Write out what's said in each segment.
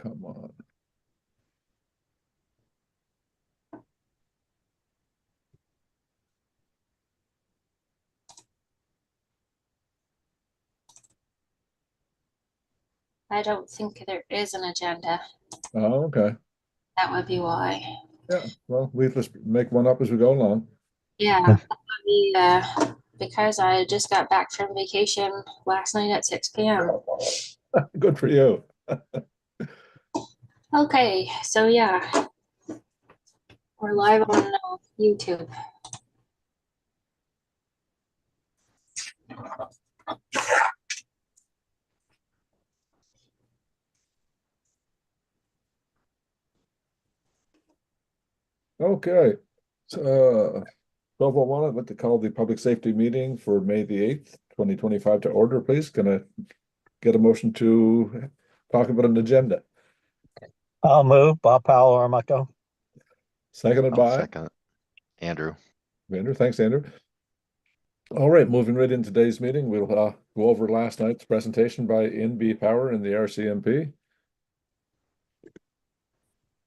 come on. I don't think there is an agenda. Oh, okay. That would be why. Yeah, well, we just make one up as we go along. Yeah, that would be, because I just got back from vacation last night at 6 p.m. Good for you. Okay, so yeah, we're live on YouTube. Okay. So, 12:01, I'd like to call the public safety meeting for May the 8th, 2025 to order, please. Can I get a motion to talk about an agenda? I'll move. Bob Powell, Armaco. Seconded I'll by second. Andrew. Andrew. Thanks, Andrew. All right, moving right into today's meeting, we'll go over last night's presentation by NB Power and the RCMP.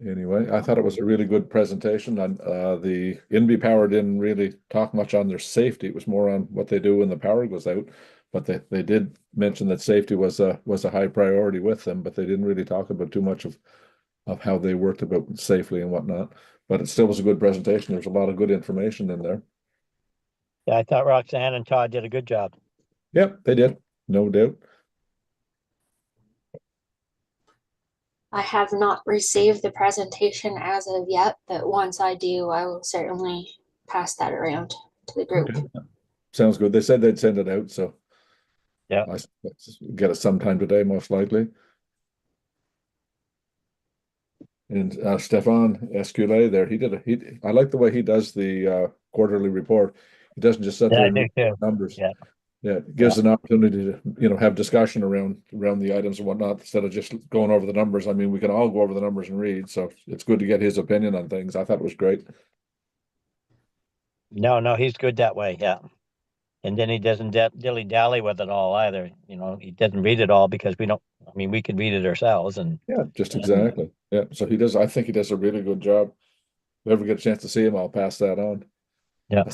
Anyway, I thought it was a really good presentation, and the NB Power didn't really talk much on their safety. It was more on what they do when the power goes out. But they did mention that safety was a high priority with them, but they didn't really talk about too much of how they worked about safely and whatnot. But it still was a good presentation. There's a lot of good information in there. Yeah, I thought Roxanne and Todd did a good job. Yep, they did, no doubt. I have not received the presentation as of yet, but once I do, I will certainly pass that around to the group. Okay. Sounds good. They said they'd send it out, so Yeah. I get it sometime today, most likely. And Stefan Escule there, I like the way he does the quarterly report. He doesn't just sit Yeah, there I and do read too. numbers. Yeah. Yeah, it gives an opportunity to, have discussion around the items and whatnot instead of just going over the numbers. I mean, we can all go over the numbers and read, so it's good to get his opinion on things. I thought it was great. No, he's good that way. Yeah. And then he doesn't dilly-dally with it all either. He doesn't read it all because we could read it ourselves. Yeah, just exactly. Yeah, so I think he does a really good job. If I ever get a chance to see him, I'll pass that on. Yeah.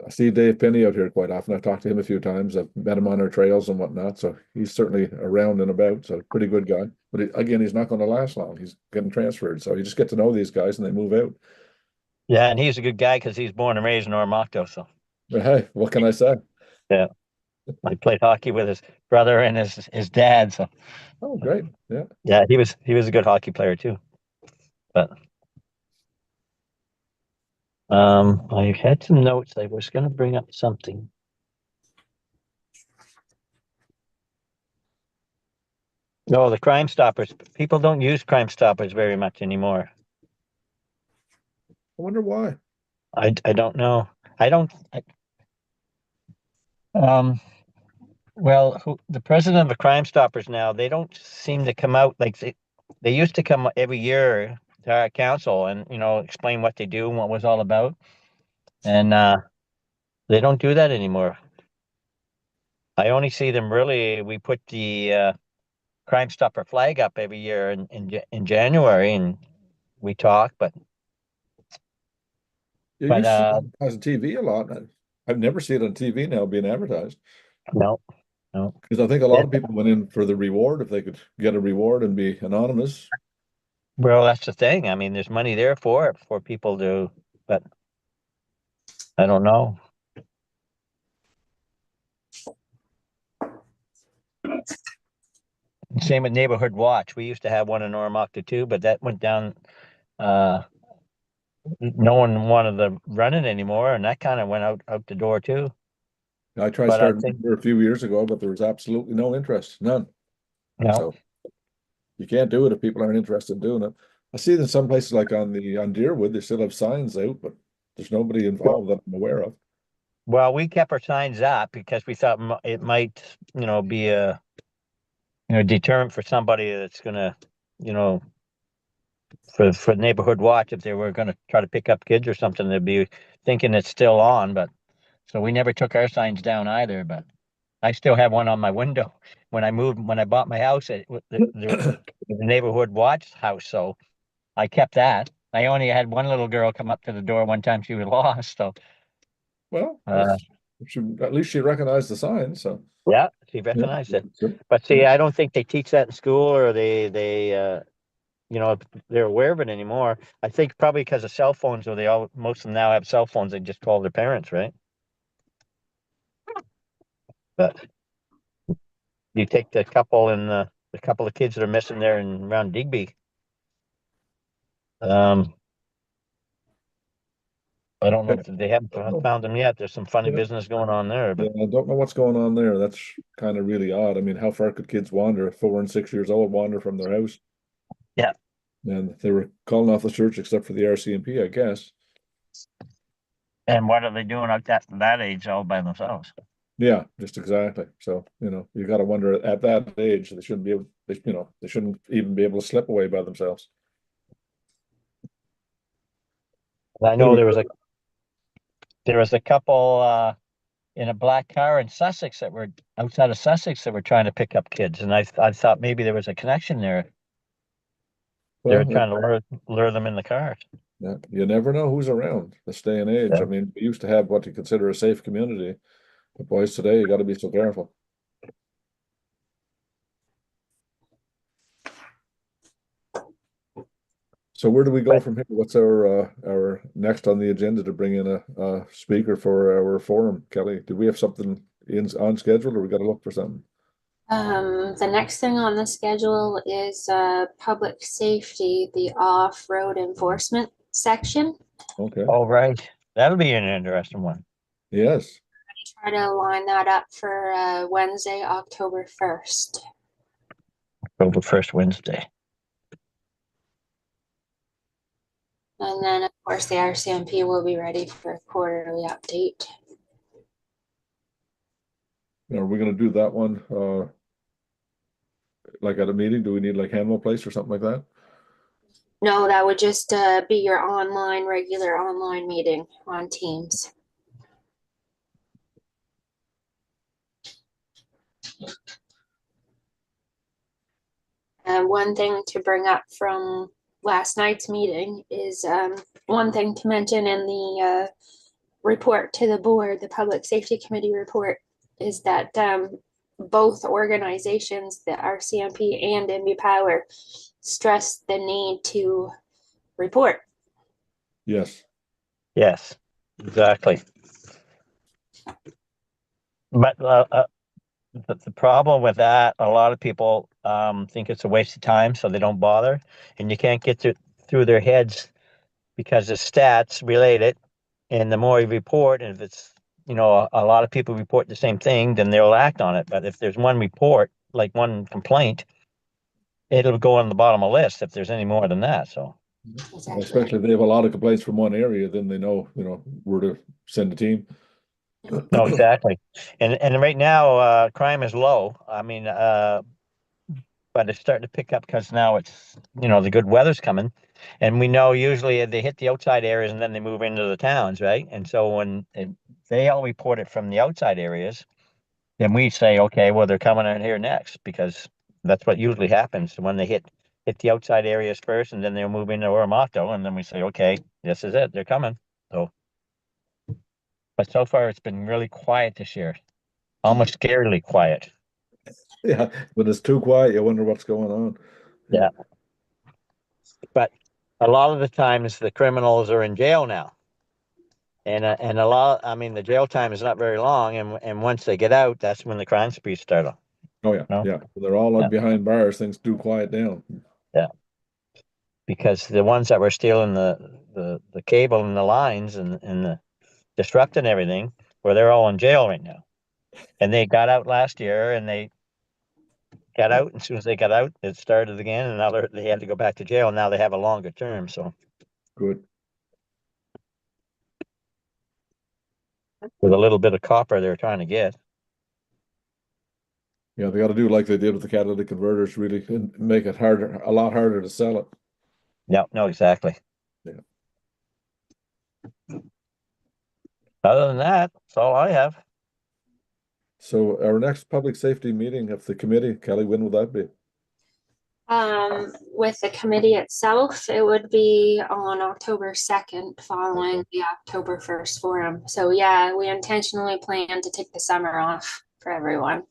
I see Dave Penny out here quite often. I've talked to him a few times. I've met him on our trails and whatnot. So he's certainly around and about. So pretty good guy. But again, he's not going to last long. He's getting transferred. So you just get to know these guys and they move out. Yeah, and he's a good guy because he's born and raised in Oromocto. So But hey, what can I say? yeah, I played hockey with his brother and his dad. So Oh, great. Yeah. yeah, he was a good hockey player too. But I had some notes. I was going to bring up something. No, the Crime Stoppers. People don't use Crime Stoppers very much anymore. I wonder why. I don't know. I don't. Well, the president of the Crime Stoppers now, they don't seem to come out like they used to come every year to our council and explain what they do and what it was all about, and they don't do that anymore. I only see them really. We put the Crime Stopper flag up every year in January, and we talk, but You but used to see it on TV a lot. I've never seen it on TV now being advertised. no. Because I think a lot of people went in for the reward if they could get a reward and be anonymous. Well, that's the thing. I mean, there's money there for it for people to, but I don't know. Same with Neighborhood Watch. We used to have one in Oromocto too, but that went down. No one wanted to run it anymore, and that kind of went out the door too. I tried But I starting think a few years ago, but there was absolutely no interest, none. no. So you can't do it if people aren't interested in doing it. I see that some places like on Deerwood, they still have signs out, but there's nobody involved that I'm aware of. Well, we kept our signs up because we thought it might, be a deterrent for somebody that's gonna, you know, for Neighborhood Watch if they were gonna try to pick up kids or something, they'd be thinking it's still on. But so we never took our signs down either. But I still have one on my window. When I bought my house, the neighborhood watch house, so I kept that. I only had one little girl come up to the door one time, she was lost, so, Well, uh, at least she recognized the sign, so. yeah, she Yeah, recognized it. good. But see, I don't think they teach that in school, or you know, they're aware of it anymore. I think probably because of cell phones, or most of them now have cell phones, they just call their parents, right? But you take the couple and the couple of kids that are missing there in around Digby. I don't know if they haven't found them yet. There's some funny Yeah. business going on there, Yeah, but I don't know what's going on there. That's kind of really odd. I mean, how far could kids wander? 4 and 6 years old wander from their house, yeah. and they were calling off the church except for the RCMP, I guess. And what are they doing at that age all by themselves? Yeah, just exactly. So, you got to wonder at that age, they shouldn't be able, they shouldn't even be able to slip away by themselves. I know Anyway, there was a couple in a black car in Sussex that were outside of Sussex that were trying to pick up kids, and I thought maybe there was a connection there. They were well, trying to lure them in the cars. yeah, you never know who's around this day and age. Yeah. I mean, we used to have what you consider a safe community, but boys, today you got to be so careful. So where do we go But from here? What's our next on the agenda to bring in a speaker for our forum, Kelly? Do we have something on schedule, or we got to look for something? The next thing on the schedule is public safety, the off-road enforcement section. Okay. all right, that'll be an interesting one. Yes. Try to line that up for Wednesday, October 1st. October 1st, Wednesday. And then, of course, the RCMP will be ready for a quarterly update. Are we going to do that one like at a meeting? Do we need like Hanwell Place or something like that? No, that would just be your regular online meeting on Teams. And one thing to bring up from last night's meeting is one thing to mention in the report to the board, the Public Safety Committee report, is that both organizations, the RCMP and NB Power, stress the need to report. Yes. Yes, exactly. But the problem with that, a lot of people think it's a waste of time, so they don't bother, and you can't get through their heads because the stats relate it, and the more you report, and if it's a lot of people report the same thing, then they'll act on it. But if there's one report, like one complaint, it'll go on the bottom of the list if there's any more than that. So Exactly. Especially if they have a lot of complaints from one area, then they know, where to send a team. no, exactly, and right now crime is low. I mean, but it's starting to pick up because now it's the good weather's coming, and we know usually they hit the outside areas and then they move into the towns, right? And so when they all report it from the outside areas, then we say, okay, well they're coming in here next, because that's what usually happens when they hit the outside areas first, and then they'll move into Oramato, and then we say, okay, this is it, they're coming. So, but so far it's been really quiet this year, almost scarily quiet. Yeah, when it's too quiet, you wonder what's going on. Yeah. But a lot of the times the criminals are in jail now. And a lot, I mean, the jail time is not very long, and once they get out, that's when the crime sprees start. Oh yeah, No? yeah. When they're all Yeah. behind bars, things do quiet down. Yeah. Because the ones that were stealing the cable and the lines and the disrupting everything, well, they're all in jail right now. And they got out last year, and they got out, and as soon as they got out, it started again, and now they had to go back to jail, and now they have a longer term. So Good. with a little bit of copper they're trying to get. Yeah, they got to do like they did with the catalytic converters, really, and make it a lot harder to sell it. Yeah, no, exactly. Yeah. Other than that, that's all I have. So our next public safety meeting of the committee, Kelly, when will that be? With the committee itself, it would be on October 2nd, following the October 1st forum. So yeah, we intentionally plan to take the summer off for everyone.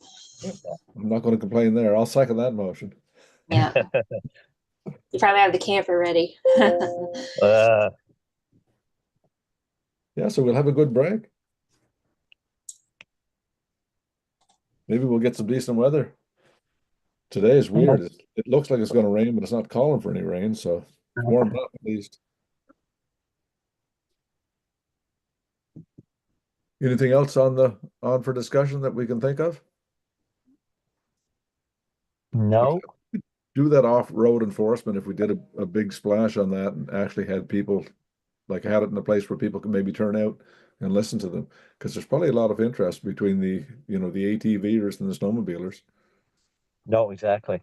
I'm not going to complain there. I'll second that motion. Yeah. You probably have the camper ready. Uh, Yeah, so we'll have a good break. Maybe we'll get some decent weather. Today is weird. It looks like it's going to rain, but it's not calling for any rain, so it's warmed up at least. Anything else on for discussion that we can think of? no, Do that off-road enforcement if we did a big splash on that and actually had people, like had it in a place where people could maybe turn out and listen to them. Because there's probably a lot of interest between the ATVers and the snowmobilers. no, exactly.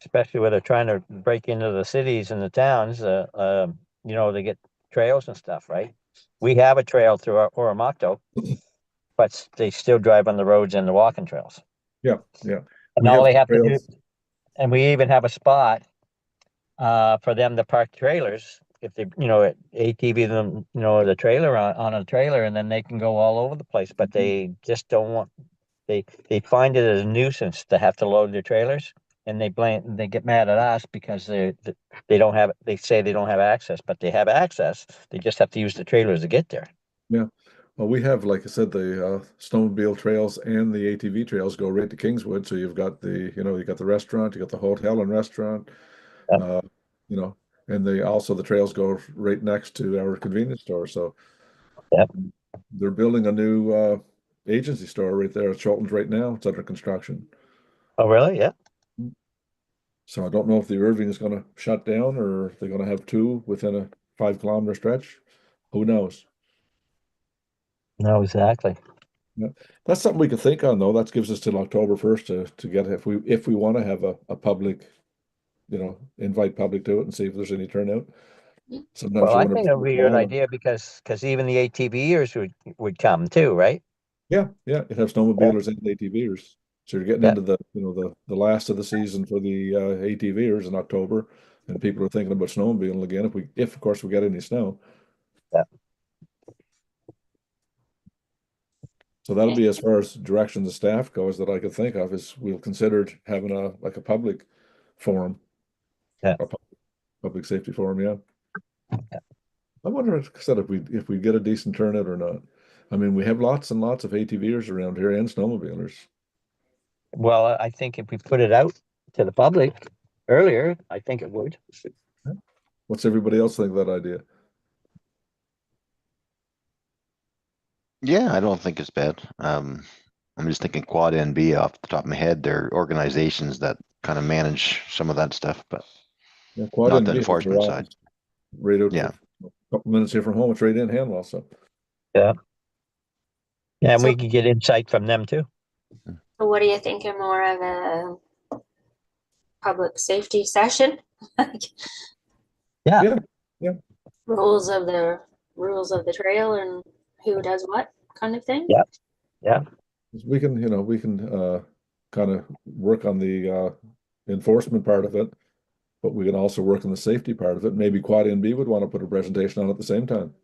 Especially where they're trying to break into the cities and the towns, they get trails and stuff, right? We have a trail through our Oromocto, but they still drive on the roads and the walking trails. Yeah, yeah. And We all have they have to do, trails. and we even have a spot for them to park trailers if they, ATV them, the trailer on a trailer, and then they can go all over the place. But they just don't want. They find it as a nuisance to have to load their trailers, and they get mad at us because they don't have. They say they don't have access, but they have access. They just have to use the trailers to get there. Yeah. Well, we have, like I said, the snowmobile trails and the ATV trails go right to Kingswood. So you've got you got the restaurant, you got the hotel and restaurant, Yeah. uh, you know, and the trails go right next to our convenience store. So Yep. they're building a new agency store right there at Chilton's right now. It's under construction. Oh, really? Yeah. So I don't know if the Irving is going to shut down or if they're going to have two within a 5 kilometer stretch. Who knows? No, exactly. Yeah, that's something we could think on though. That gives us till October 1st to get if we want to have a public, invite public to it and see if there's any turnout. Sometimes Well, you I want think to it would be a good idea because even the ATVers would come too, right? yeah, it have Yeah. snowmobilers and ATVers. So you're getting Yeah. into the last of the season for the ATVers in October, and people are thinking about snowmobiling again if of course we get any snow. Yeah. So that'll be as far as direction the staff goes that I could think of is we'll consider having a public forum. Yeah. A public safety forum, yeah. I wonder if we get a decent turnout or not. I mean, we have lots and lots of ATVers around here and snowmobilers. Well, I think if we put it out to the public earlier, I think it would. What's everybody else think of that idea? Yeah, I don't think it's bad. I'm just thinking Quad NB off the top of my head. They're organizations that kind of manage some of that stuff, but Yeah, Quad not the NB has enforcement their side. office right out Yeah. a couple minutes here from home. It's right in Hanwell, so Yeah, and So- we could get insight from them too. So what are you thinking, more of a public safety session? Yeah. Rules of the trail and who does what kind of thing? Yeah. we can kind of work on the enforcement part of it, but we can also work on the safety part of it. Maybe Quad NB would want to put a presentation on at the same time.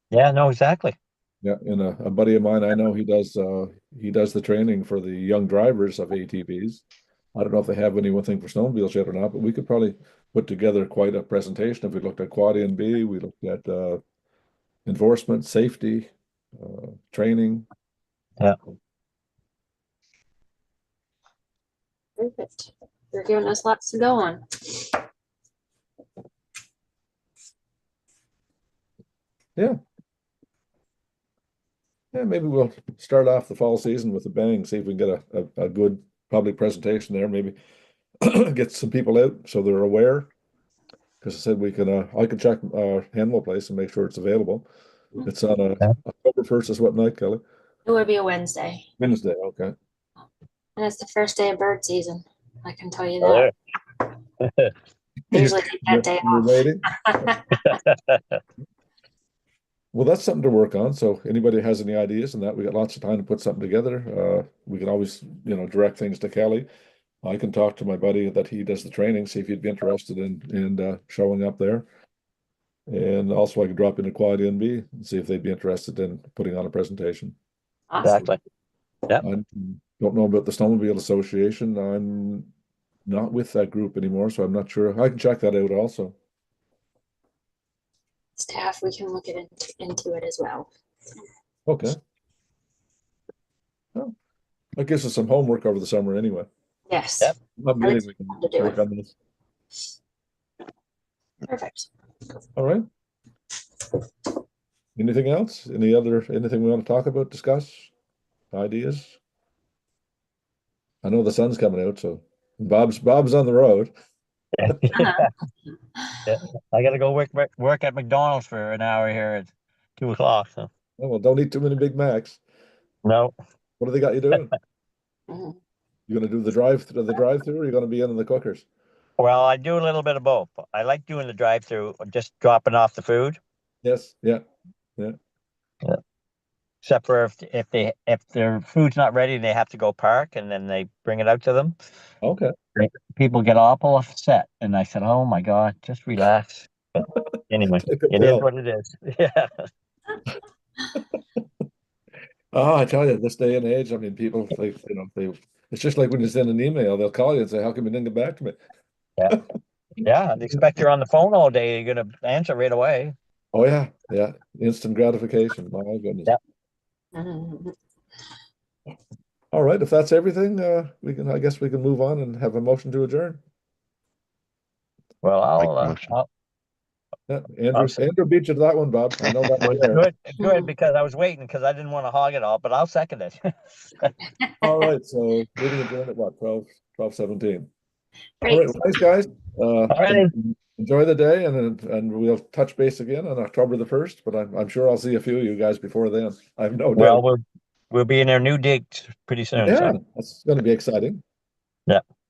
Yeah, no, exactly. Yeah, and a buddy of mine, I know he does the training for the young drivers of ATVs. I don't know if they have anything for snowmobiles yet or not, but we could probably put together quite a presentation if we looked at Quad NB, we looked at enforcement, safety, training. Yeah. Perfect. You're giving us lots to go on. Yeah, maybe we'll start off the fall season with a bang, see if we can get a good public presentation there, maybe get some people out so they're aware. Because I said I can check Hanwell Place and make sure it's available. It's on October 1st is what night, Kelly? It would be a Wednesday, Wednesday, okay. and it's the first day of bird season. I can tell you Oh, that. Usually take that day You're off. waiting? Well, that's something to work on. So anybody has any ideas and that we got lots of time to put something together. We can always, direct things to Kelly. I can talk to my buddy that he does the training, see if he'd be interested in showing up there. And also I could drop into Quad NB and see if they'd be interested in putting on a presentation. Awesome. Exactly. I don't know about the Snowmobile Association. I'm not with that group anymore, so I'm not sure. I can check that out also. Staff, we can look into it as well. Okay. Well, that gives us some homework over the summer anyway. Yes. Yep. I'm I would meeting, we can love to do work it. on this. Perfect. All right. Anything else? Anything we want to talk about, discuss, ideas? I know the sun's coming out, so Bob's on the road. Uh-huh. I gotta go work at McDonald's for an hour here at 2 o'clock, so, Oh, well, don't eat too many Big Macs. no. What do they got you doing? Mhm. You gonna do the drive-through, or you gonna be in the cookers? Well, I do a little bit of both. I like doing the drive-through, just dropping off the food, Yes, yeah. except for if their food's not ready, they have to go park and then they bring it out to them. Okay. People get awful upset, and I said, "Oh my God, just relax." But anyway, Take a it is pill. what it is. Yeah. Oh, I tell you, this day and age, I mean, people, it's just like when you send an email, they'll call you and say, how come you didn't get back to me? Yeah, they expect you're on the phone all day. You're gonna answer right away. Oh, yeah, yeah. Instant gratification. My goodness. Yeah. Mhm. All right, if that's everything, I guess we can move on and have a motion to adjourn. Well, Make the motion. Yeah, Andrew beat you to that one, Bob. I know that Well, one there. good, because I was waiting because I didn't want to hog it all, but I'll second it. All right, so meeting adjourned at what, 12:17? All Great. right, well, thanks, guys. righty. Enjoy the day, and we'll touch base again on October the 1st, but I'm sure I'll see a few of you guys before then. I have no Well, doubt. we'll be in our new dig pretty soon. Yeah, So that's gonna be exciting. yeah.